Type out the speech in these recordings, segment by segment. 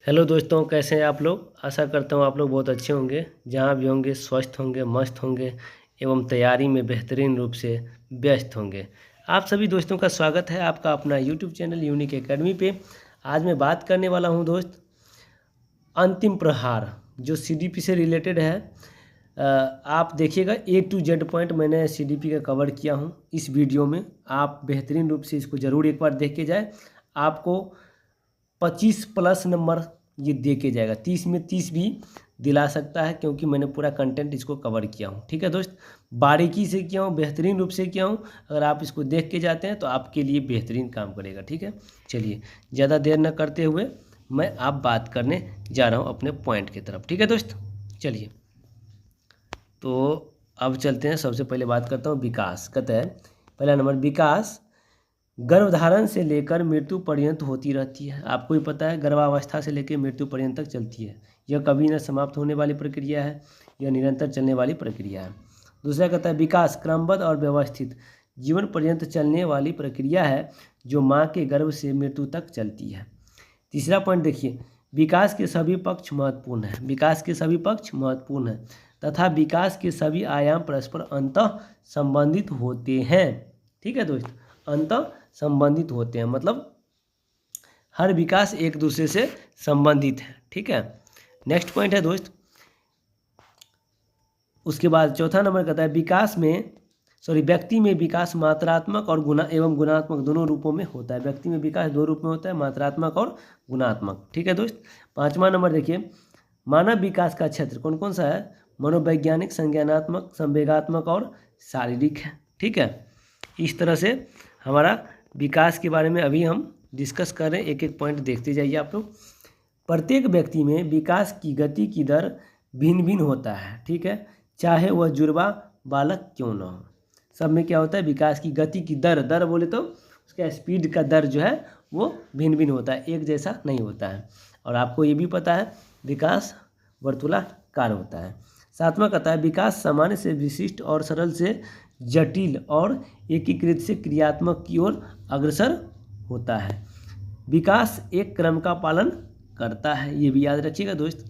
Hello दोस्तों, कैसे हैं आप लोग। आशा करता हूँ आप लोग बहुत अच्छे होंगे, जहाँ भी होंगे स्वस्थ होंगे, मस्त होंगे एवं तैयारी में बेहतरीन रूप से व्यस्त होंगे। आप सभी दोस्तों का स्वागत है आपका अपना यूट्यूब चैनल यूनिक एकेडमी पे। आज मैं बात करने वाला हूँ दोस्त अंतिम प्रहार, जो सीडीपी से रिलेटेड है। आप देखिएगा ए टू जेड पॉइंट मैंने सीडीपी का कवर किया हूँ इस वीडियो में। आप बेहतरीन रूप से इसको ज़रूर एक बार देख के जाए। आपको 25+ नंबर ये दे के जाएगा, 30 में 30 भी दिला सकता है, क्योंकि मैंने पूरा कंटेंट इसको कवर किया हूँ। ठीक है दोस्त, बारीकी से किया हूँ, बेहतरीन रूप से किया हूँ। अगर आप इसको देख के जाते हैं तो आपके लिए बेहतरीन काम करेगा। ठीक है, चलिए ज़्यादा देर न करते हुए मैं आप बात करने जा रहा हूँ अपने पॉइंट की तरफ। ठीक है दोस्त, चलिए तो अब चलते हैं। सबसे पहले बात करता हूँ विकास। कहते हैं पहला नंबर, विकास गर्भधारण से लेकर मृत्यु पर्यंत होती रहती है। आपको ही पता है गर्भावस्था से लेकर मृत्यु पर्यंत तक चलती है। यह कभी न समाप्त होने वाली प्रक्रिया है, यह निरंतर चलने वाली प्रक्रिया है। दूसरा कहता है विकास क्रमबद्ध और व्यवस्थित जीवन पर्यंत चलने वाली प्रक्रिया है, जो माँ के गर्भ से मृत्यु तक चलती है। तीसरा पॉइंट देखिए, विकास के सभी पक्ष महत्वपूर्ण है। विकास के सभी पक्ष महत्वपूर्ण है तथा विकास के सभी आयाम परस्पर अंतः संबंधित होते हैं। ठीक है दोस्त, अंतः संबंधित होते हैं मतलब हर विकास एक दूसरे से संबंधित है। ठीक है, नेक्स्ट पॉइंट है दोस्त। उसके बाद चौथा नंबर कहता है व्यक्ति में विकास मात्रात्मक और गुणात्मक दोनों रूपों में होता है। व्यक्ति में विकास दो रूप में होता है, मात्रात्मक और गुणात्मक। ठीक है दोस्त, पांचवा नंबर देखिए, मानव विकास का क्षेत्र कौन कौन सा है। मनोवैज्ञानिक, संज्ञानात्मक, संवेगात्मक और शारीरिक है। ठीक है, इस तरह से हमारा विकास के बारे में अभी हम डिस्कस कर रहे हैं। एक एक पॉइंट देखते जाइए आप लोग। प्रत्येक व्यक्ति में विकास की गति की दर भिन्न भिन्न होता है। ठीक है, चाहे वह जुड़वा बालक क्यों न हो। सब में क्या होता है, विकास की गति की दर बोले तो उसका स्पीड का दर जो है वो भिन्न भिन्न होता है, एक जैसा नहीं होता है। और आपको ये भी पता है विकास वर्तुलाकार होता है। सातवां कहता है विकास सामान्य से विशिष्ट और सरल से जटिल और एकीकृत से क्रियात्मक की ओर अग्रसर होता है। विकास एक क्रम का पालन करता है, ये भी याद रखिएगा दोस्त।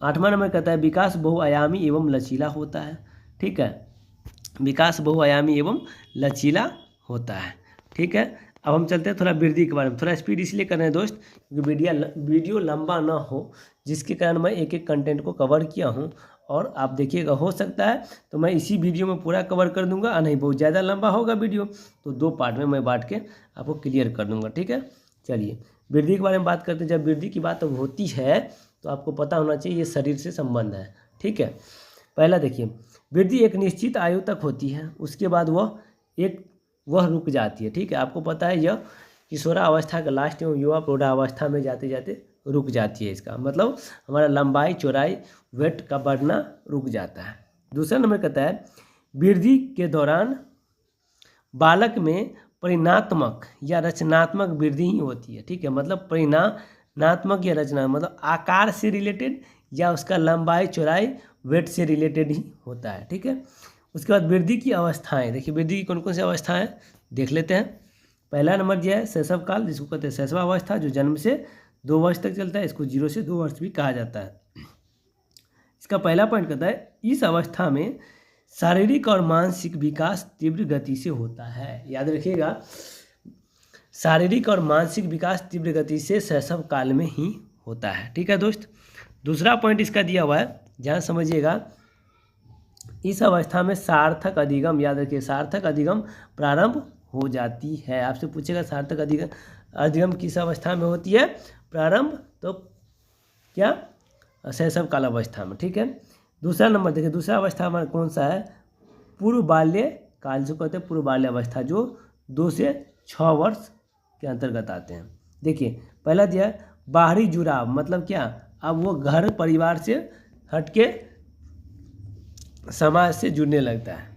आठवां नंबर कहता है विकास बहुआयामी एवं लचीला होता है। ठीक है, विकास बहुआयामी एवं लचीला होता है। ठीक है, अब हम चलते हैं थोड़ा वृद्धि के बारे में। थोड़ा स्पीड इसलिए कर रहे हैं दोस्त क्योंकि वीडियो लंबा ना हो, जिसके कारण मैं एक एक कंटेंट को कवर किया हूँ। और आप देखिएगा, हो सकता है तो मैं इसी वीडियो में पूरा कवर कर दूंगा, और नहीं बहुत ज़्यादा लंबा होगा वीडियो तो दो पार्ट में मैं बांट के आपको क्लियर कर दूंगा। ठीक है, चलिए वृद्धि के बारे में बात करते हैं। जब वृद्धि की बात होती है तो आपको पता होना चाहिए ये शरीर से संबंध है। ठीक है, पहला देखिए, वृद्धि एक निश्चित आयु तक होती है, उसके बाद वह रुक जाती है। ठीक है, आपको पता है यह किशोरावस्था का लास्ट एवं युवा प्रौढ़ावस्था में जाते जाते रुक जाती है। इसका मतलब हमारा लंबाई चौड़ाई वेट का बढ़ना रुक जाता है। दूसरा नंबर कहता है वृद्धि के दौरान बालक में परिणात्मक या रचनात्मक वृद्धि ही होती है। ठीक है, मतलब परिणात्मक या रचना मतलब आकार से रिलेटेड या उसका लंबाई चौड़ाई वेट से रिलेटेड ही होता है। ठीक है, उसके बाद वृद्धि की अवस्थाएं देखिए, वृद्धि की कौन कौन सी अवस्थाएं देख लेते हैं। पहला नंबर जो है शैशव काल, जिसको कहते हैं शैशवावस्था, जो जन्म से 2 वर्ष तक चलता है। इसको 0 से 2 वर्ष भी कहा जाता है। इसका पहला पॉइंट कहता है इस अवस्था में शारीरिक और मानसिक विकास तीव्र गति से होता है। याद रखिएगा, शारीरिक और मानसिक विकास तीव्र गति से शैशव काल में ही होता है। ठीक है दोस्त, दूसरा पॉइंट इसका दिया हुआ है, जहाँ समझिएगा, इस अवस्था में सार्थक अधिगम, याद रखिए सार्थक अधिगम प्रारंभ हो जाती है। आपसे पूछेगा सार्थक अधिगम किस अवस्था में होती है प्रारंभ, तो क्या शैशव काल अवस्था में। ठीक है, दूसरा नंबर देखिए, दूसरा अवस्था हमारा कौन सा है, पूर्व बाल्य काल, जो कहते हैं पूर्व बाल्य अवस्था, जो 2 से 6 वर्ष के अंतर्गत आते हैं। देखिए पहला दिया है बाहरी जुड़ाव, मतलब क्या, अब वो घर परिवार से हटके समाज से जुड़ने लगता है,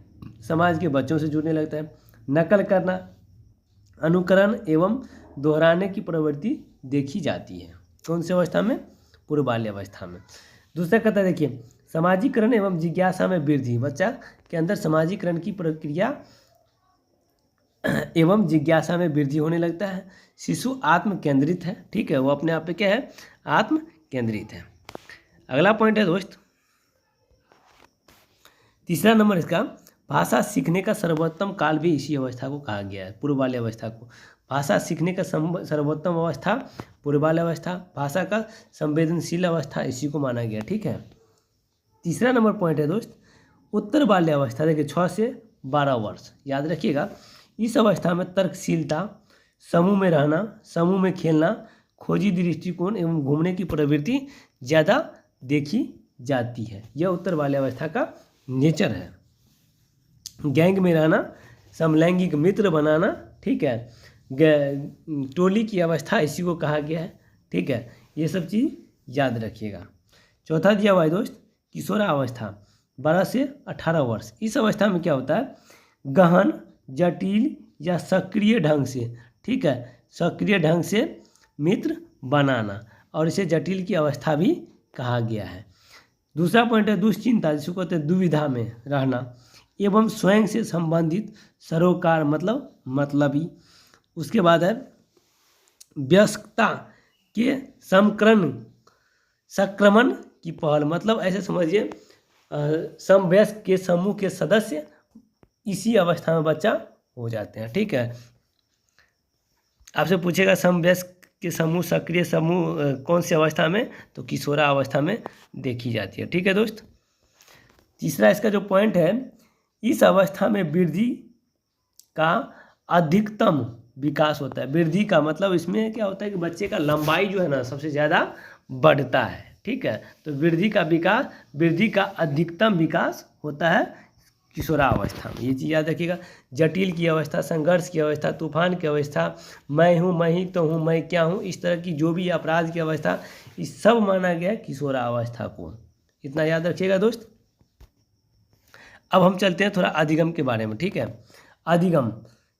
समाज के बच्चों से जुड़ने लगता है। नकल करना, अनुकरण एवं दोहराने की प्रवृत्ति देखी जाती है। कौन सी अवस्था में, पूर्व बाल्य अवस्था में। दूसरा कहता है देखिए सामाजिकरण एवं जिज्ञासा में वृद्धि, बच्चा के अंदर सामाजिकरण की प्रक्रिया एवं जिज्ञासा में वृद्धि होने लगता है। शिशु आत्म केंद्रित है, ठीक है, वो अपने आप पे क्या है, आत्म केंद्रित है। अगला पॉइंट है दोस्त, तीसरा नंबर इसका, भाषा सीखने का सर्वोत्तम काल भी इसी अवस्था को कहा गया है, पूर्व बाल्य अवस्था को। भाषा सीखने का सर्वोत्तम अवस्था पूर्व बाल्य अवस्था, भाषा का संवेदनशील अवस्था इसी को माना गया, ठीक है। तीसरा नंबर पॉइंट है दोस्त, उत्तर बाल्य अवस्था, देखिए 6 से 12 वर्ष, याद रखिएगा। इस अवस्था में तर्कशीलता, समूह में रहना, समूह में खेलना, खोजी दृष्टिकोण एवं घूमने की प्रवृत्ति ज़्यादा देखी जाती है। यह उत्तर बाल्य अवस्था का नेचर है। गैंग में रहना, समलैंगिक मित्र बनाना, ठीक है, टोली की अवस्था इसी को कहा गया है, ठीक है, ये सब चीज़ याद रखिएगा। चौथा दिया हुआ है दोस्त, किशोरावस्था 12 से 18 वर्ष। इस अवस्था में क्या होता है, गहन, जटिल या सक्रिय ढंग से, ठीक है, सक्रिय ढंग से मित्र बनाना, और इसे जटिल की अवस्था भी कहा गया है। दूसरा पॉइंट है दुश्चिंता, जिसको कहते हैं दुविधा में रहना, एवं स्वयं से संबंधित सरोकार मतलबी। उसके बाद है व्यस्कता के संक्रमण की पहल, मतलब ऐसे समझिए समवयस्क के समूह के सदस्य इसी अवस्था में बच्चा हो जाते हैं, ठीक है। आपसे पूछेगा समवयस्क के समूह, सक्रिय समूह कौन सी अवस्था में, तो किशोरा अवस्था में देखी जाती है, ठीक है दोस्त। तीसरा इसका जो पॉइंट है, इस अवस्था में वृद्धि का अधिकतम विकास होता है। वृद्धि का मतलब इसमें क्या होता है कि बच्चे का लंबाई जो है ना सबसे ज़्यादा बढ़ता है, ठीक है। तो वृद्धि का अधिकतम विकास होता है किशोरावस्था में, ये चीज़ याद रखिएगा। जटिल की अवस्था, संघर्ष की अवस्था, तूफान की अवस्था, मैं हूँ, मैं ही तो हूँ, मैं क्या हूँ, इस तरह की जो भी अपराध की अवस्था, इस सब माना गया किशोरावस्था को, इतना याद रखिएगा दोस्त। अब हम चलते हैं थोड़ा अधिगम के बारे में, ठीक है। अधिगम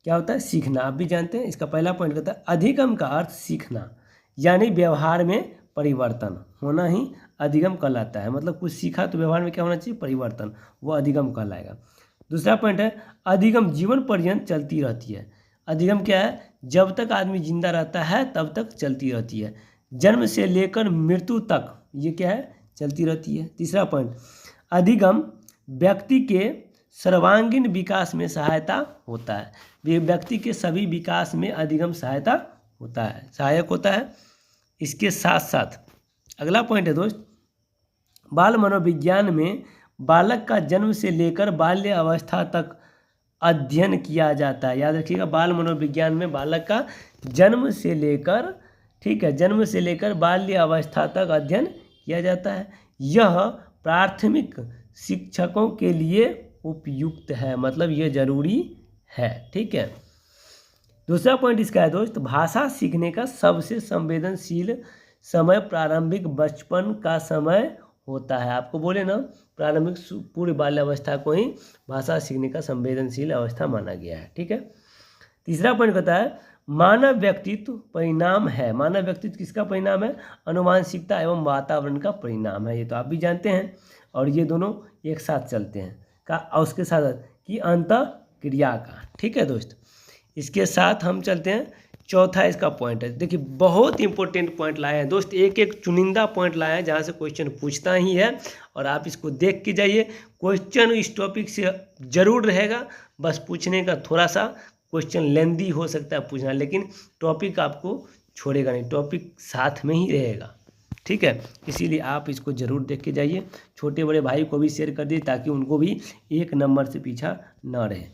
क्या होता है, सीखना, आप भी जानते हैं। इसका पहला पॉइंट कहता है अधिगम का अर्थ सीखना, यानी व्यवहार में परिवर्तन होना ही अधिगम कहलाता है। मतलब कुछ सीखा तो व्यवहार में क्या होना चाहिए, परिवर्तन, वो अधिगम कहलाएगा। दूसरा पॉइंट है अधिगम जीवन पर्यंत चलती रहती है। अधिगम क्या है, जब तक आदमी जिंदा रहता है तब तक चलती रहती है, जन्म से लेकर मृत्यु तक ये क्या है, चलती रहती है। तीसरा पॉइंट, अधिगम व्यक्ति के सर्वांगीण विकास में सहायता होता है। व्यक्ति के सभी विकास में अधिगम सहायक होता है। इसके साथ साथ अगला पॉइंट है दोस्त, बाल मनोविज्ञान में बालक का जन्म से लेकर बाल्य अवस्था तक अध्ययन किया जाता है। याद रखिएगा, बाल मनोविज्ञान में बालक का जन्म से लेकर, ठीक है, जन्म से लेकर बाल्य अवस्था तक अध्ययन किया जाता है। यह प्राथमिक शिक्षकों के लिए उपयुक्त है, मतलब ये जरूरी है, ठीक है। दूसरा पॉइंट इसका है दोस्त, भाषा सीखने का सबसे संवेदनशील समय प्रारंभिक बचपन का समय होता है। आपको बोले ना, प्रारंभिक पूर्व बाल्यावस्था को ही भाषा सीखने का संवेदनशील अवस्था माना गया है, ठीक है। तीसरा पॉइंट कहता है मानव व्यक्तित्व परिणाम है। मानव व्यक्तित्व किसका परिणाम है, आनुवांशिकता एवं वातावरण का परिणाम है। ये तो आप भी जानते हैं, और ये दोनों एक साथ चलते हैं का, और उसके साथ कि अंतःक्रिया का, ठीक है दोस्त। इसके साथ हम चलते हैं, चौथा इसका पॉइंट है। देखिए बहुत इंपॉर्टेंट पॉइंट लाए हैं दोस्त, एक एक चुनिंदा पॉइंट लाए हैं जहाँ से क्वेश्चन पूछता ही है, और आप इसको देख के जाइए। क्वेश्चन इस टॉपिक से जरूर रहेगा, बस पूछने का थोड़ा सा क्वेश्चन लेंदी हो सकता है पूछना, लेकिन टॉपिक आपको छोड़ेगा नहीं, टॉपिक साथ में ही रहेगा, ठीक है। इसीलिए आप इसको जरूर देख के जाइए, छोटे बड़े भाई को भी शेयर कर दीजिए ताकि उनको भी 1 नंबर से पीछा न रहे।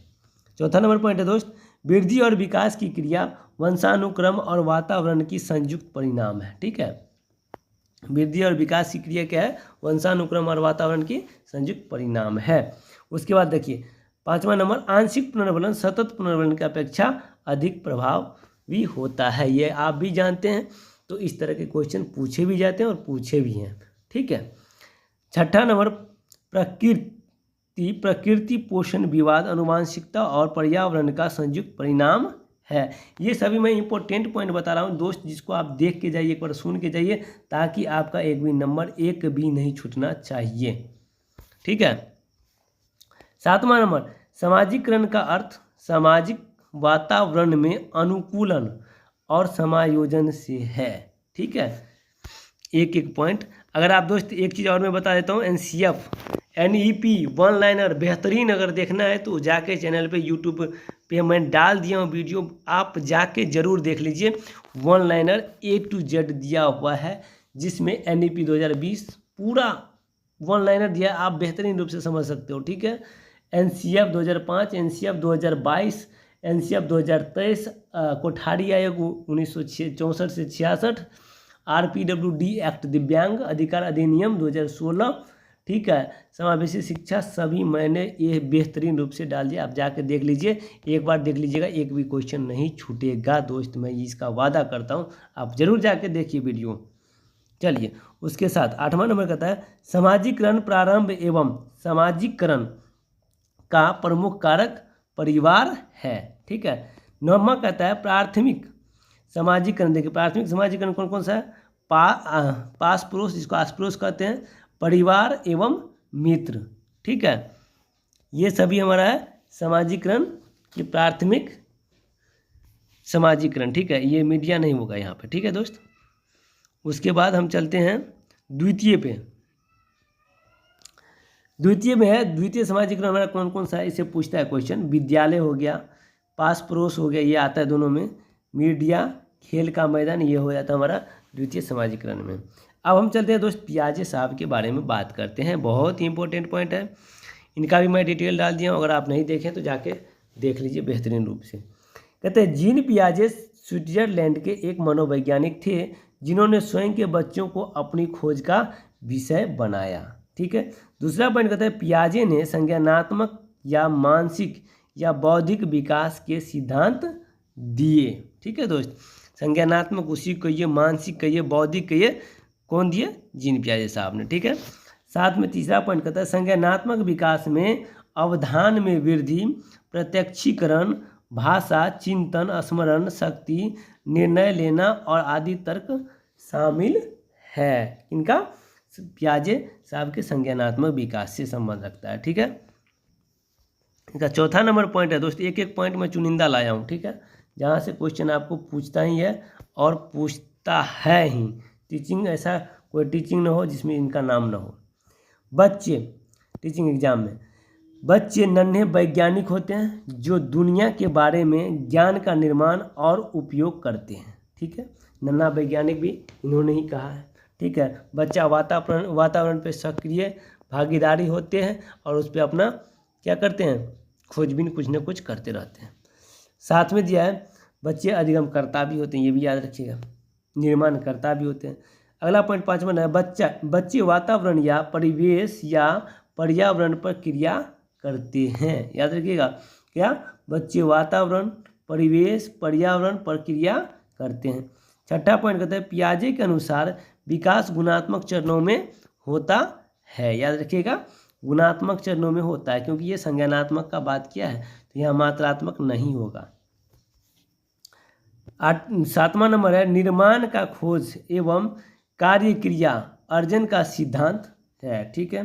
चौथा नंबर पॉइंट है दोस्त, वृद्धि और विकास की क्रिया वंशानुक्रम और वातावरण की संयुक्त परिणाम है, ठीक है। वृद्धि और विकास की क्रिया क्या है, वंशानुक्रम और वातावरण की संयुक्त परिणाम है। उसके बाद देखिए 5वां नंबर, आंशिक पुनर्वलन सतत पुनर्वलन की अपेक्षा अधिक प्रभावी होता है। ये आप भी जानते हैं, तो इस तरह के क्वेश्चन पूछे भी जाते हैं और पूछे भी हैं, ठीक है। छठा नंबर, प्रकृति पोषण विवाद आनुवांशिकता और पर्यावरण का संयुक्त परिणाम है। ये सभी मैं इंपॉर्टेंट पॉइंट बता रहा हूँ दोस्त, जिसको आप देख के जाइए, एक बार सुन के जाइए, ताकि आपका एक भी नंबर एक भी नहीं छूटना चाहिए, ठीक है। 7वां नंबर, सामाजिकरण का अर्थ सामाजिक वातावरण में अनुकूलन और समायोजन से है। ठीक है, एक एक पॉइंट। अगर आप दोस्त एक चीज़ और मैं बता देता हूँ, NCF NEP वन लाइनर बेहतरीन अगर देखना है तो जाके चैनल पे यूट्यूब पे मैं डाल दिया हूँ वीडियो, आप जाके ज़रूर देख लीजिए। One liner A to Z दिया हुआ है जिसमें NEP 2020 पूरा वन लाइनर दिया है, आप बेहतरीन रूप से समझ सकते हो। ठीक है, NCF 2005, NCF 2022, NCF 2023, कोठारी आयोग 1964 से 66, RPWD एक्ट दिव्यांग अधिकार अधिनियम 2016। ठीक है, समावेशी शिक्षा सभी मैंने ये बेहतरीन रूप से डाल दिया, आप जाके देख लीजिए, एक बार देख लीजिएगा, एक भी क्वेश्चन नहीं छूटेगा दोस्त, मैं इसका वादा करता हूँ, आप जरूर जाके देखिए वीडियो। चलिए, उसके साथ 8वां नंबर कहता है सामाजिकरण प्रारंभ एवं सामाजिकरण का प्रमुख कारक परिवार है। ठीक है, 9वां कहता है प्राथमिक सामाजिकरण। देखिए, प्राथमिक सामाजिकरण कौन कौन सा है? पास पड़ोस, जिसको आस पड़ोस कहते हैं, परिवार एवं मित्र। ठीक है, ये सभी हमारा है सामाजिकरण की प्राथमिक सामाजिकरण। ठीक है, ये मीडिया नहीं होगा यहाँ पे। ठीक है दोस्त, उसके बाद हम चलते हैं द्वितीय पे। द्वितीय में है, द्वितीय सामाजिकरण हमारा कौन कौन सा है, इसे पूछता है क्वेश्चन। विद्यालय हो गया, पास पड़ोस हो गया, ये आता है दोनों में। मीडिया, खेल का मैदान, ये हो जाता है हमारा द्वितीय सामाजिकरण में। अब हम चलते हैं दोस्त पियाजे साहब के बारे में बात करते हैं, बहुत ही इंपॉर्टेंट पॉइंट है, इनका भी मैं डिटेल डाल दिया हूँ, अगर आप नहीं देखें तो जाके देख लीजिए बेहतरीन रूप से। कहते हैं जीन पियाजे स्विट्जरलैंड के एक मनोवैज्ञानिक थे जिन्होंने स्वयं के बच्चों को अपनी खोज का विषय बनाया। ठीक है, दूसरा पॉइंट कहता है पियाजे ने संज्ञानात्मक या मानसिक या बौद्धिक विकास के सिद्धांत दिए। ठीक है दोस्त, संज्ञानात्मक उसी कहिए, मानसिक कहिए, बौद्धिक कहिए, कौन दिए? जीन पियाजे साहब ने। ठीक है, साथ में तीसरा पॉइंट कहता है संज्ञानात्मक विकास में अवधान में वृद्धि, प्रत्यक्षीकरण, भाषा, चिंतन, स्मरण शक्ति, निर्णय लेना और आदि तर्क शामिल है। इनका पियाजे साहब के संज्ञानात्मक विकास से संबंध रखता है। ठीक है, इनका चौथा नंबर पॉइंट है दोस्त, एक एक पॉइंट में चुनिंदा लाया हूँ। ठीक है, जहाँ से क्वेश्चन आपको पूछता ही है और पूछता है ही, टीचिंग ऐसा कोई टीचिंग ना हो जिसमें इनका नाम ना हो। बच्चे टीचिंग एग्जाम में बच्चे नन्हे वैज्ञानिक होते हैं जो दुनिया के बारे में ज्ञान का निर्माण और उपयोग करते हैं। ठीक है, नन्हा वैज्ञानिक भी इन्होंने ही कहा है। ठीक है, बच्चा वातावरण पे सक्रिय भागीदारी होते हैं और उस पर अपना क्या करते हैं, खोजबीन कुछ न कुछ करते रहते हैं। साथ में दिया है बच्चे अधिगमकर्ता भी होते हैं, ये भी याद रखिएगा, निर्माणकर्ता भी होते हैं। अगला पॉइंट 5वां है बच्चे वातावरण या परिवेश या पर्यावरण पर क्रिया करते हैं। याद रखिएगा, क्या? बच्चे वातावरण, परिवेश, पर्यावरण पर क्रिया करते हैं। छठा पॉइंट कहते हैं पियाजे के अनुसार विकास गुणात्मक चरणों में होता है। याद रखिएगा, गुणात्मक चरणों में होता है, क्योंकि ये संज्ञानात्मक का बात किया है तो यह मात्रात्मक नहीं होगा। 7वां नंबर है निर्माण का खोज एवं कार्य क्रिया अर्जन का सिद्धांत है। ठीक है,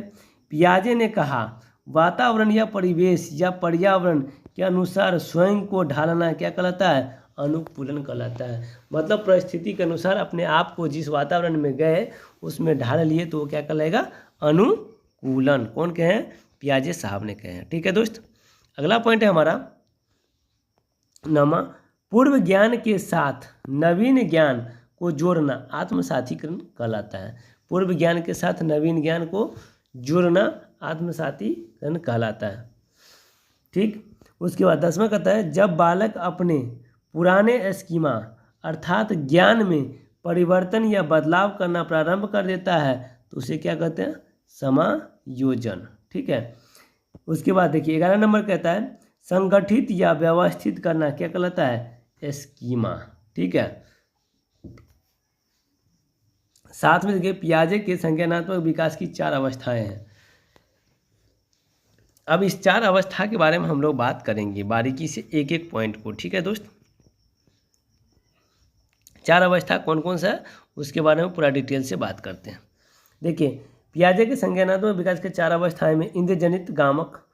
पियाजे ने कहा वातावरण या परिवेश या पर्यावरण के अनुसार स्वयं को ढालना क्या कहलाता है? अनुकूलन कहलाता है। मतलब परिस्थिति के अनुसार अपने आप को जिस वातावरण में गए उसमें ढाल लिए तो वो क्या कहलाएगा? अनुकूलन। कौन कहे हैं? पियाजे साहब ने कहे हैं। ठीक है दोस्त, अगला पॉइंट है हमारा 9वां, पूर्व ज्ञान के साथ नवीन ज्ञान को जोड़ना आत्मसातीकरण कहलाता है। पूर्व ज्ञान के साथ नवीन ज्ञान को जोड़ना आत्मसातीकरण कहलाता है। ठीक, उसके बाद 10वां कहता है जब बालक अपने पुराने स्कीमा अर्थात ज्ञान में परिवर्तन या बदलाव करना प्रारंभ कर देता है तो उसे क्या कहते हैं? समायोजन। ठीक है, उसके बाद देखिए 11 नंबर कहता है संगठित या व्यवस्थित करना क्या कहलाता है? स्कीमा। ठीक है, साथ में देखिए पियाजे के संज्ञानात्मक विकास की 4 अवस्थाएं हैं। अब इस 4 अवस्था के बारे में हम लोग बात करेंगे बारीकी से, एक एक पॉइंट को। ठीक है दोस्त, 4 अवस्था कौन कौन सा है उसके बारे में पूरा डिटेल से बात करते हैं। देखिए पियाजे के संज्ञानात्मक विकास के 4 अवस्थाएं में इंद्रजनित गामक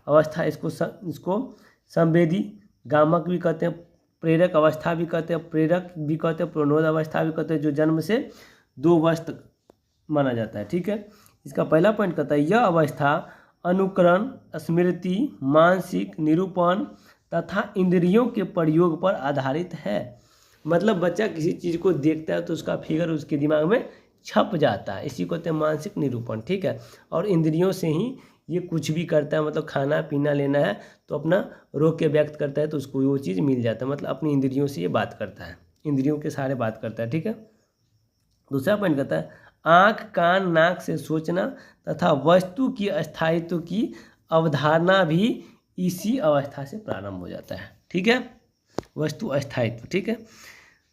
अवस्था, इसको संवेदी गामक भी कहते हैं, प्रेरक अवस्था भी कहते हैं, प्रेरक भी कहते हैं, प्रणोद अवस्था भी कहते हैं, जो जन्म से 2 वर्ष तक माना जाता है। ठीक है, इसका पहला पॉइंट कहता है यह अवस्था अनुकरण, स्मृति, मानसिक निरूपण तथा इंद्रियों के प्रयोग पर आधारित है। मतलब बच्चा किसी चीज़ को देखता है तो उसका फिगर उसके दिमाग में छप जाता है, इसी को कहते हैं मानसिक निरूपण। ठीक है, और इंद्रियों से ही ये कुछ भी करता है, मतलब खाना पीना लेना है तो अपना रोक के व्यक्त करता है तो उसको वो चीज़ मिल जाता है, मतलब अपनी इंद्रियों से ये बात करता है, इंद्रियों के सहारे बात करता है। ठीक है, दूसरा पॉइंट कहता है आँख कान नाक से सोचना तथा वस्तु की अस्थायित्व की अवधारणा भी इसी अवस्था से प्रारंभ हो जाता है। ठीक है, वस्तु अस्थायित्व। ठीक है,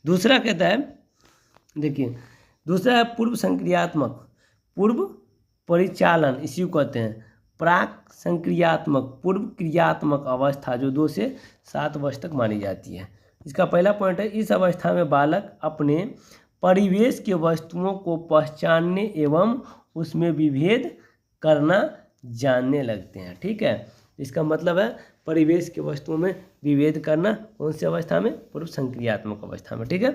दूसरा कहता है, देखिए दूसरा है पूर्व संक्रियात्मक, पूर्व परिचालन, इसी को कहते हैं प्राक संक्रियात्मक, पूर्व क्रियात्मक अवस्था, जो 2 से 7 वर्ष तक मानी जाती है। इसका पहला पॉइंट है इस अवस्था में बालक अपने परिवेश के वस्तुओं को पहचानने एवं उसमें विभेद करना जानने लगते हैं। ठीक है, इसका मतलब है परिवेश के वस्तुओं में विभेद करना कौन सी अवस्था में? पूर्व संक्रियात्मक अवस्था में। ठीक है,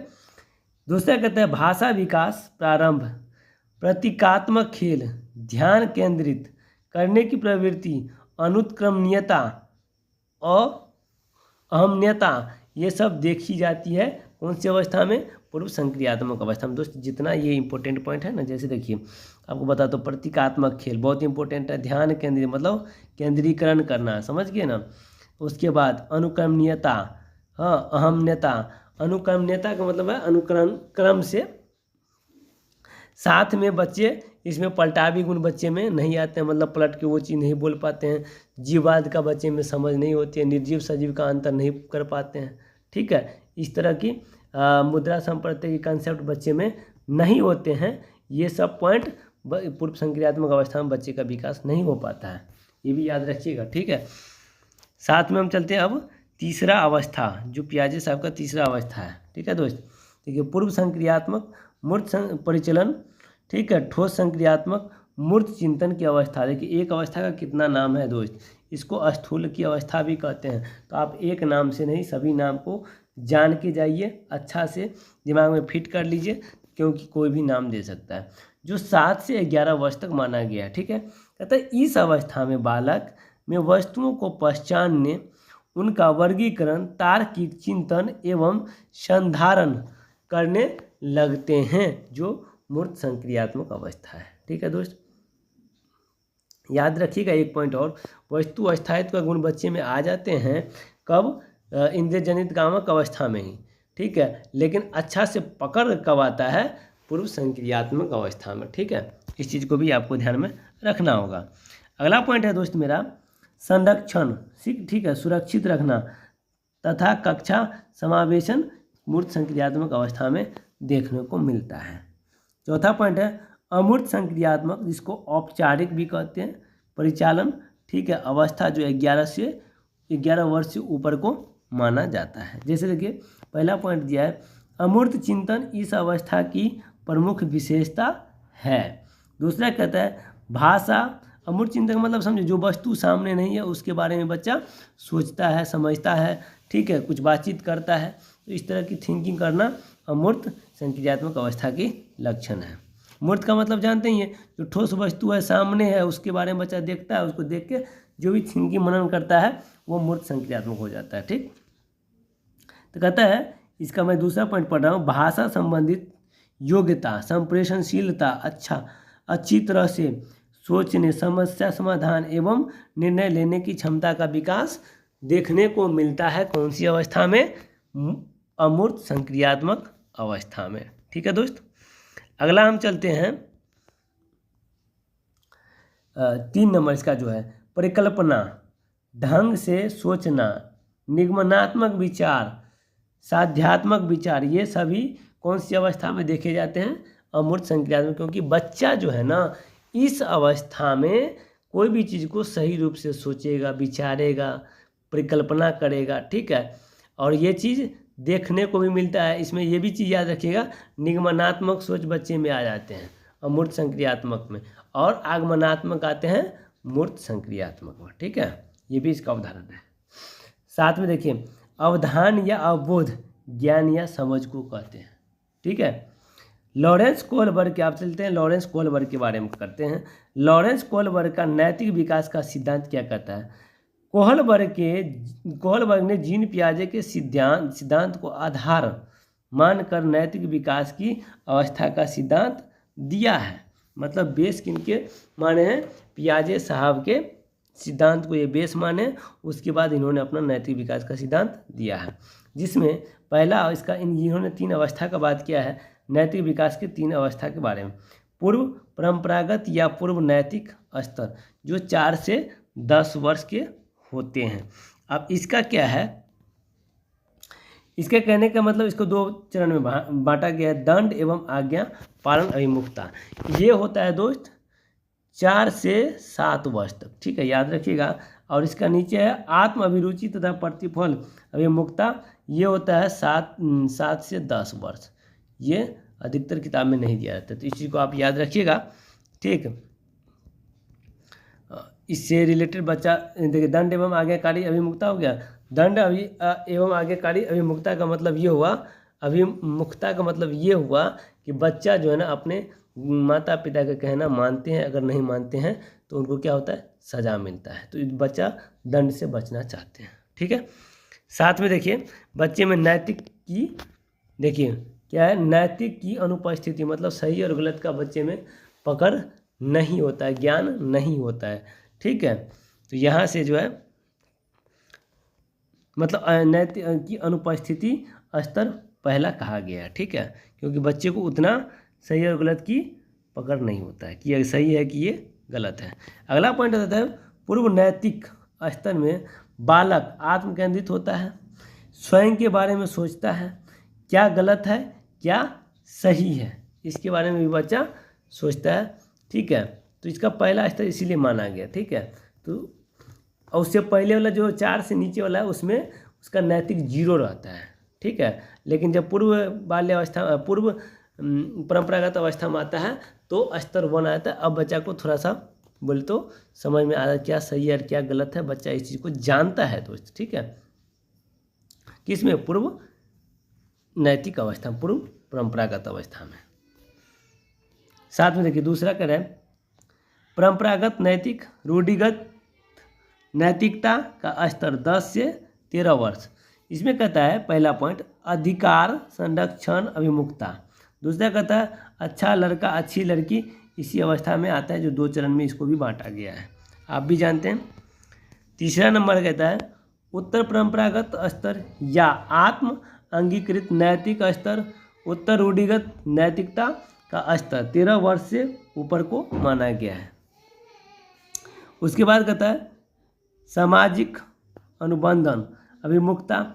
दूसरा कहते हैं भाषा विकास प्रारंभ, प्रतीकात्मक खेल, ध्यान केंद्रित करने की प्रवृत्ति, अनुत्क्रमणीयता और अहमनीयता, ये सब देखी जाती है कौन सी अवस्था में? पूर्व संक्रियात्मक अवस्था में। दोस्त जितना ये इंपॉर्टेंट पॉइंट है ना, जैसे देखिए आपको बता दो प्रतीकात्मक खेल बहुत इंपॉर्टेंट है, ध्यान केंद्रित मतलब केंद्रीकरण करना, समझ गए ना। उसके बाद अनुक्रमणीयता, हाँ अहमनीयता, अनुक्रमणीयता का मतलब है अनुक्रम क्रम से, साथ में बच्चे इसमें पलटावी गुण बच्चे में नहीं आते हैं, मतलब पलट के वो चीज़ नहीं बोल पाते हैं, जीववाद का बच्चे में समझ नहीं होती है, निर्जीव सजीव का अंतर नहीं कर पाते हैं। ठीक है, इस तरह की मुद्रा संप्रत्यय की कंसेप्ट बच्चे में नहीं होते हैं। ये सब पॉइंट पूर्व संक्रियात्मक अवस्था में बच्चे का विकास नहीं हो पाता है, ये भी याद रखिएगा। ठीक है, साथ में हम चलते हैं अब तीसरा अवस्था, जो पियाजे साहब का तीसरा अवस्था है। ठीक है दोस्त, देखिए पूर्व संक्रियात्मक मूर्त परिचलन, ठीक है, ठोस संक्रियात्मक मूर्त चिंतन की अवस्था। देखिए एक अवस्था का कितना नाम है दोस्त, इसको स्थूल की अवस्था भी कहते हैं। तो आप एक नाम से नहीं सभी नाम को जान के जाइए, अच्छा से दिमाग में फिट कर लीजिए, क्योंकि कोई भी नाम दे सकता है। जो 7 से 11 वर्ष तक माना गया है। ठीक है, कहता है इस अवस्था में बालक में वस्तुओं को पहचानने, उनका वर्गीकरण, तार्किक चिंतन एवं संधारण करने लगते हैं, जो मूर्त संक्रियात्मक अवस्था है। ठीक है दोस्त, याद रखिएगा एक पॉइंट और, वस्तु अस्थायित्व का गुण बच्चे में आ जाते हैं कब? इंद्रिय जनित कामक अवस्था में ही। ठीक है, लेकिन अच्छा से पकड़ कब आता है? पूर्व संक्रियात्मक अवस्था में। ठीक है, इस चीज़ को भी आपको ध्यान में रखना होगा। अगला पॉइंट है दोस्त मेरा संरक्षण, ठीक है, सुरक्षित रखना तथा कक्षा समावेशन मूर्त संक्रियात्मक अवस्था में देखने को मिलता है। चौथा पॉइंट है अमूर्त संक्रियात्मक, जिसको औपचारिक भी कहते हैं, परिचालन, ठीक है, अवस्था जो 11 वर्ष से ऊपर को माना जाता है। जैसे देखिए पहला पॉइंट दिया है अमूर्त चिंतन इस अवस्था की प्रमुख विशेषता है। दूसरा कहता है भाषा, अमूर्त चिंतन मतलब समझो जो वस्तु सामने नहीं है उसके बारे में बच्चा सोचता है, समझता है, ठीक है, कुछ बातचीत करता है, तो इस तरह की थिंकिंग करना अमूर्त संक्रियात्मक अवस्था की लक्षण है। मूर्त का मतलब जानते ही हैं, जो ठोस वस्तु है सामने है उसके बारे में बच्चा देखता है, उसको देख के जो भी थिंकिंग मनन करता है वो मूर्त संक्रियात्मक हो जाता है। ठीक, तो कहता है इसका मैं दूसरा पॉइंट पढ़ रहा हूँ, भाषा संबंधित योग्यता, संप्रेषणशीलता, अच्छी तरह से सोचने, समस्या समाधान एवं निर्णय लेने की क्षमता का विकास देखने को मिलता है कौन सी अवस्था में? अमूर्त संक्रियात्मक अवस्था में। ठीक है दोस्त, अगला हम चलते हैं 3 नंबर इसका जो है परिकल्पना, ढंग से सोचना, निगमनात्मक विचार, साध्यात्मक विचार, ये सभी कौन सी अवस्था में देखे जाते हैं? अमूर्त संक्रियात्मक। क्योंकि बच्चा जो है ना इस अवस्था में कोई भी चीज़ को सही रूप से सोचेगा, विचारेगा, परिकल्पना करेगा। ठीक है, और ये चीज़ देखने को भी मिलता है। इसमें ये भी चीज़ याद रखिएगा, निगमनात्मक सोच बच्चे में आ जाते हैं अमूर्त संक्रियात्मक में, और आगमनात्मक आते हैं मूर्त संक्रियात्मक में। ठीक है, ये भी इसका उदाहरण है। साथ में देखिए अवधान या अवबोध ज्ञान या समझ को कहते हैं। ठीक है, लॉरेंस कोहलबर्ग के, आप चलते हैं लॉरेंस कोहलबर्ग के बारे में करते हैं। लॉरेंस कोहलबर्ग का नैतिक विकास का सिद्धांत क्या कहता है? कोहलबर्ग ने जीन पियाजे के सिद्धांत को आधार मानकर नैतिक विकास की अवस्था का सिद्धांत दिया है। मतलब बेस किनके माने हैं? पियाजे साहब के सिद्धांत को ये बेस माने, उसके बाद इन्होंने अपना नैतिक विकास का सिद्धांत दिया है, जिसमें पहला इसका इन्होंने 3 अवस्था का बात किया है नैतिक विकास के 3 अवस्था के बारे में। पूर्व परंपरागत या पूर्व नैतिक स्तर जो 4 से 10 वर्ष के होते हैं। अब इसका क्या है? इसके कहने का मतलब इसको 2 चरण में बांटा गया है, दंड एवं आज्ञा पालन अभिमुखता। ये होता है दोस्त 4 से 7 वर्ष तक। ठीक है, याद रखिएगा। और इसका नीचे है आत्म अभिरुचि तथा प्रतिफल अभिमुखता। ये होता है 7 से 10 वर्ष। ये अधिकतर किताब में नहीं दिया जाता, तो इस चीज़ को आप याद रखिएगा। ठीक, इससे रिलेटेड बच्चा देखिए, दंड एवं आज्ञाकारी अभिमुखता हो गया। दंड एवं आज्ञाकारी अभिमुखता का मतलब ये हुआ, अभिमुखता का मतलब ये हुआ कि बच्चा जो है ना अपने माता पिता का कहना मानते हैं, अगर नहीं मानते हैं तो उनको क्या होता है? सज़ा मिलता है। तो बच्चा दंड से बचना चाहते हैं। ठीक है, साथ में देखिए बच्चे में नैतिक की, देखिए क्या है, नैतिक की अनुपस्थिति, मतलब सही और गलत का बच्चे में पकड़ नहीं होता है, ज्ञान नहीं होता है। ठीक है, तो यहाँ से जो है मतलब नैतिक की अनुपस्थिति स्तर पहला कहा गया है। ठीक है, क्योंकि बच्चे को उतना सही और गलत की पकड़ नहीं होता है कि ये सही है कि ये गलत है। अगला पॉइंट आता है पूर्व नैतिक स्तर में बालक आत्म केंद्रित होता है, स्वयं के बारे में सोचता है, क्या गलत है क्या सही है, इसके बारे में भी बच्चा सोचता है। ठीक है, तो इसका पहला स्तर इसीलिए माना गया। ठीक है, तो और उससे पहले वाला जो 4 से नीचे वाला है उसमें उसका नैतिक 0 रहता है। ठीक है, लेकिन जब पूर्व बाल्यावस्था, पूर्व परंपरागत अवस्था में आता है तो स्तर 1 आता है। अब बच्चा को थोड़ा सा बोले तो समझ में आता है क्या सही है और क्या गलत है, बच्चा इस चीज़ को जानता है दोस्त। ठीक है, किसमें? पूर्व नैतिक अवस्था, पूर्व परंपरागत अवस्था में। साथ में देखिए दूसरा कह रहे हैं परंपरागत नैतिक रूढ़िगत नैतिकता का स्तर 10 से 13 वर्ष। इसमें कहता है पहला पॉइंट अधिकार संरक्षण अभिमुखता। दूसरा कहता है अच्छा लड़का अच्छी लड़की, इसी अवस्था में आता है, जो 2 चरण में इसको भी बांटा गया है, आप भी जानते हैं। तीसरा नंबर कहता है उत्तर परंपरागत स्तर या आत्म अंगीकृत नैतिक स्तर, उत्तर रूढ़िगत नैतिकता का स्तर 13 वर्ष से ऊपर को माना गया है। उसके बाद कहता है सामाजिक अनुबंधन अभिमुखता।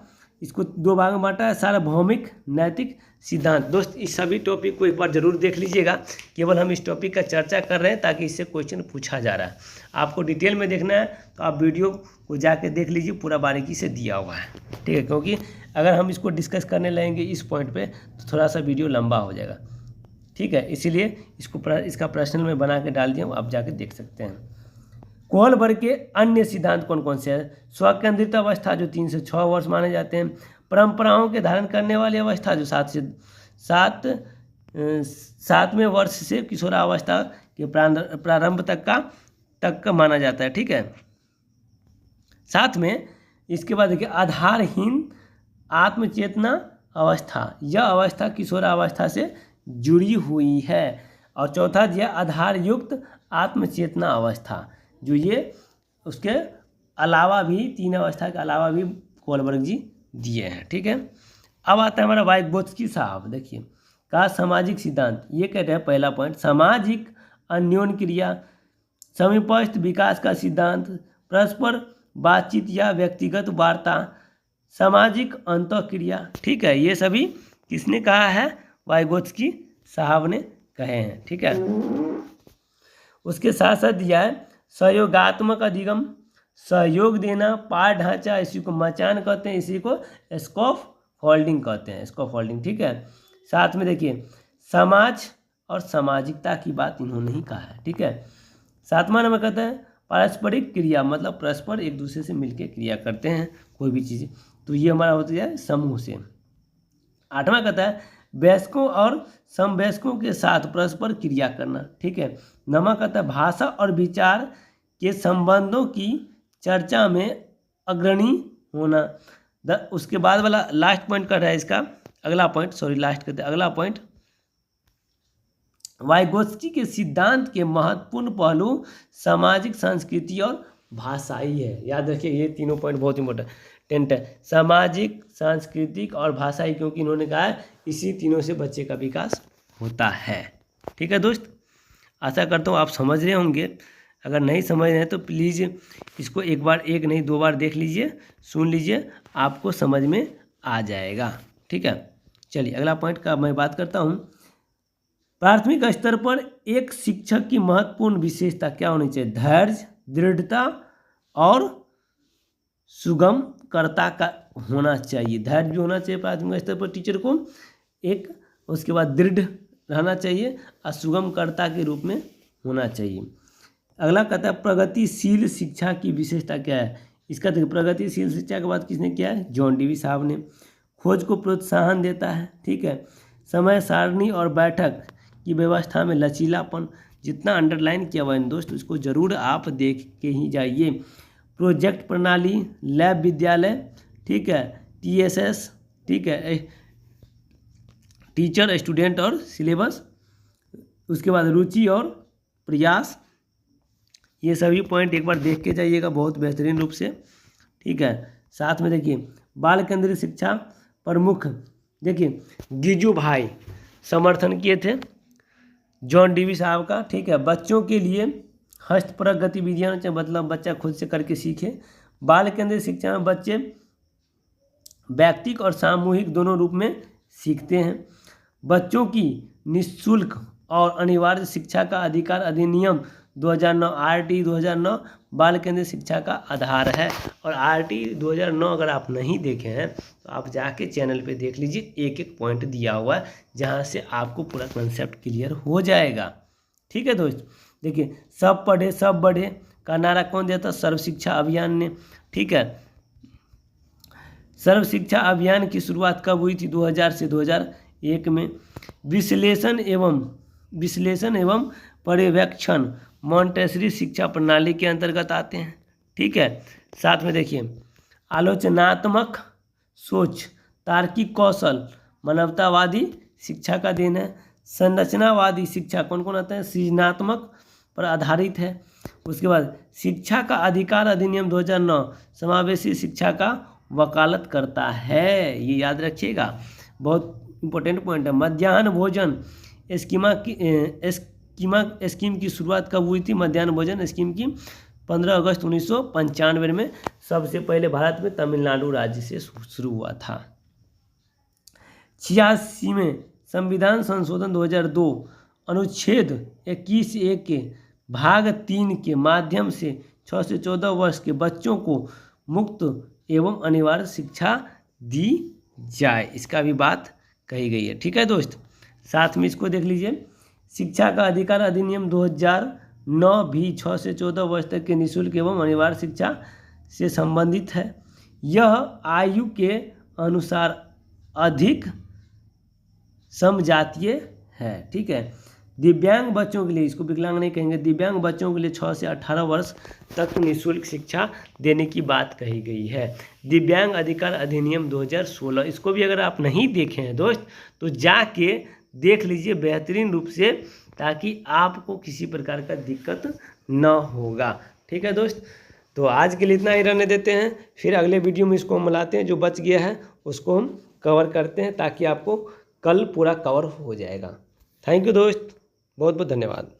इसको 2 भाग में बांटा है, सार्वभौमिक नैतिक सिद्धांत। दोस्त इस सभी टॉपिक को एक बार जरूर देख लीजिएगा, केवल हम इस टॉपिक का चर्चा कर रहे हैं ताकि इससे क्वेश्चन पूछा जा रहा है। आपको डिटेल में देखना है तो आप वीडियो को जाके देख लीजिए, पूरा बारीकी से दिया हुआ है। ठीक है, क्योंकि अगर हम इसको डिस्कस करने लगेंगे इस पॉइंट पे तो थोड़ा सा वीडियो लंबा हो जाएगा। ठीक है, इसीलिए इसका पर्सनल में बना के डाल दिया हूँ, आप जाके देख सकते हैं। कोहलबर्ग के अन्य सिद्धांत कौन कौन से हैं? स्वकेंद्रित अवस्था जो 3 से 6 वर्ष माने जाते हैं, परंपराओं के धारण करने वाली अवस्था जो 7वें वर्ष से किशोरावस्था के प्रारंभ तक का माना जाता है। ठीक है, साथ में इसके बाद देखिए आधारहीन आत्मचेतना अवस्था, यह अवस्था किशोरावस्था से जुड़ी हुई है। और चौथा जो है आधार युक्त आत्मचेतना अवस्था, जो ये उसके अलावा भी 3 अवस्था के अलावा भी कोहलबर्ग जी दिए हैं। ठीक है, अब आता है हमारा वाइगोत्स्की साहब, देखिए का सामाजिक सिद्धांत। ये कहते हैं पहला पॉइंट सामाजिक अन्योन्य क्रिया, समीपस्थ विकास का सिद्धांत, परस्पर बातचीत या व्यक्तिगत वार्ता, सामाजिक अंतःक्रिया। ठीक है, ये सभी किसने कहा है? वाइगोत्स्की साहब ने कहे हैं। ठीक है, उसके साथ साथ दिया है सहयोगात्मक अधिगम, सहयोग देना, पार ढांचा, इसी को मचान कहते हैं, इसी को स्कॉफ फोल्डिंग कहते हैं, स्कॉफ फोल्डिंग। ठीक है, साथ में देखिए समाज और सामाजिकता की बात इन्होंने ही कहा है। ठीक है, 7वां नंबर कहता है पारस्परिक क्रिया, मतलब परस्पर एक दूसरे से मिलकर क्रिया करते हैं कोई भी चीज़। तो ये हमारा होता है समूह से। 8वां कहता है वयस्कों और समवयस्कों के साथ परस्पर क्रिया करना, ठीक है। 9वां कहता है भाषा और विचार के संबंधों की चर्चा में अग्रणी होना। उसके बाद वाला लास्ट पॉइंट कर रहा है इसका, अगला पॉइंट, सॉरी लास्ट कहते हैं, अगला पॉइंट वाइगोत्स्की के सिद्धांत के महत्वपूर्ण पहलू सामाजिक, संस्कृति और भाषाई है। याद रखिए ये तीनों पॉइंट बहुत इंपॉर्टेंट है, सामाजिक, सांस्कृतिक और भाषाई, क्योंकि इन्होंने कहा है इसी तीनों से बच्चे का विकास होता है। ठीक है दोस्त, आशा करता हूँ आप समझ रहे होंगे। अगर नहीं समझ रहे हैं तो प्लीज़ इसको एक बार, एक नहीं 2 बार देख लीजिए, सुन लीजिए, आपको समझ में आ जाएगा। ठीक है, चलिए अगला पॉइंट का मैं बात करता हूँ। प्राथमिक स्तर पर एक शिक्षक की महत्वपूर्ण विशेषता क्या होनी चाहिए? धैर्य, दृढ़ता और सुगमकर्ता का होना चाहिए। धैर्य भी होना चाहिए प्राथमिक स्तर पर टीचर को एक, उसके बाद दृढ़ रहना चाहिए और सुगमकर्ता के रूप में होना चाहिए। अगला कहता है प्रगतिशील शिक्षा की विशेषता क्या है? इसका देखिए प्रगतिशील शिक्षा के बाद किसने किया है? जॉन डीवी साहब ने। खोज को प्रोत्साहन देता है, ठीक है। समय सारणी और बैठक की व्यवस्था में लचीलापन, जितना अंडरलाइन किया हुआ है दोस्त उसको जरूर आप देख के ही जाइए। प्रोजेक्ट प्रणाली, लैब विद्यालय, ठीक है, TSS, ठीक है, टीचर, स्टूडेंट और सिलेबस, उसके बाद रुचि और प्रयास, ये सभी पॉइंट एक बार देख के जाइएगा बहुत बेहतरीन रूप से। ठीक है, साथ में देखिए बाल केंद्रित शिक्षा प्रमुख, देखिए गिजू भाई समर्थन किए थे जॉन डीवी साहब का। ठीक है, बच्चों के लिए हस्तपरक गतिविधियाँ, मतलब बच्चा खुद से करके सीखे। बाल केंद्रित शिक्षा में बच्चे व्यक्तिगत और सामूहिक दोनों रूप में सीखते हैं। बच्चों की निःशुल्क और अनिवार्य शिक्षा का अधिकार अधिनियम 2009 RT 2009 बाल केंद्रित शिक्षा का आधार है। और RT 2009 अगर आप नहीं देखे हैं तो आप जाके चैनल पे देख लीजिए, एक एक पॉइंट दिया हुआ है जहाँ से आपको पूरा कंसेप्ट क्लियर हो जाएगा। ठीक है दोस्त, देखिए सब पढ़े सब बढ़े का नारा कौन दिया था? सर्व शिक्षा अभियान ने। ठीक है, सर्व शिक्षा अभियान की शुरुआत कब हुई थी? 2000 से 2001 में। विश्लेषण एवं पर्यवेक्षण मॉन्टेसरी शिक्षा प्रणाली के अंतर्गत आते हैं। ठीक है, साथ में देखिए आलोचनात्मक सोच, तार्किक कौशल मानवतावादी शिक्षा का देन है। संरचनावादी शिक्षा कौन कौन आता है? सृजनात्मक पर आधारित है। उसके बाद शिक्षा का अधिकार अधिनियम 2009 समावेशी शिक्षा का वकालत करता है, ये याद रखिएगा, बहुत इंपॉर्टेंट पॉइंट है। मध्याह्न भोजन स्कीम की शुरुआत कब हुई थी? मध्याह्न भोजन स्कीम की 15 अगस्त 1995 में सबसे पहले भारत में तमिलनाडु राज्य से शुरू हुआ था। 86 में संविधान संशोधन 2002 अनुच्छेद 21(1) के भाग 3 के माध्यम से 6 से 14 वर्ष के बच्चों को मुक्त एवं अनिवार्य शिक्षा दी जाए, इसका भी बात कही गई है। ठीक है दोस्त, साथ में इसको देख लीजिए, शिक्षा का अधिकार अधिनियम 2009 भी 6 से 14 वर्ष तक के निःशुल्क एवं अनिवार्य शिक्षा से संबंधित है। यह आयु के अनुसार अधिक समजातीय है। ठीक है, दिव्यांग बच्चों के लिए, इसको विकलांग नहीं कहेंगे, दिव्यांग बच्चों के लिए 6 से 18 वर्ष तक निःशुल्क शिक्षा देने की बात कही गई है। दिव्यांग अधिकार अधिनियम 2016, इसको भी अगर आप नहीं देखे हैं दोस्त तो जाके देख लीजिए बेहतरीन रूप से, ताकि आपको किसी प्रकार का दिक्कत न होगा। ठीक है दोस्त, तो आज के लिए इतना ही रहने देते हैं, फिर अगले वीडियो में इसको हम मिलाते हैं, जो बच गया है उसको हम कवर करते हैं, ताकि आपको कल पूरा कवर हो जाएगा। थैंक यू दोस्त, बहुत बहुत धन्यवाद।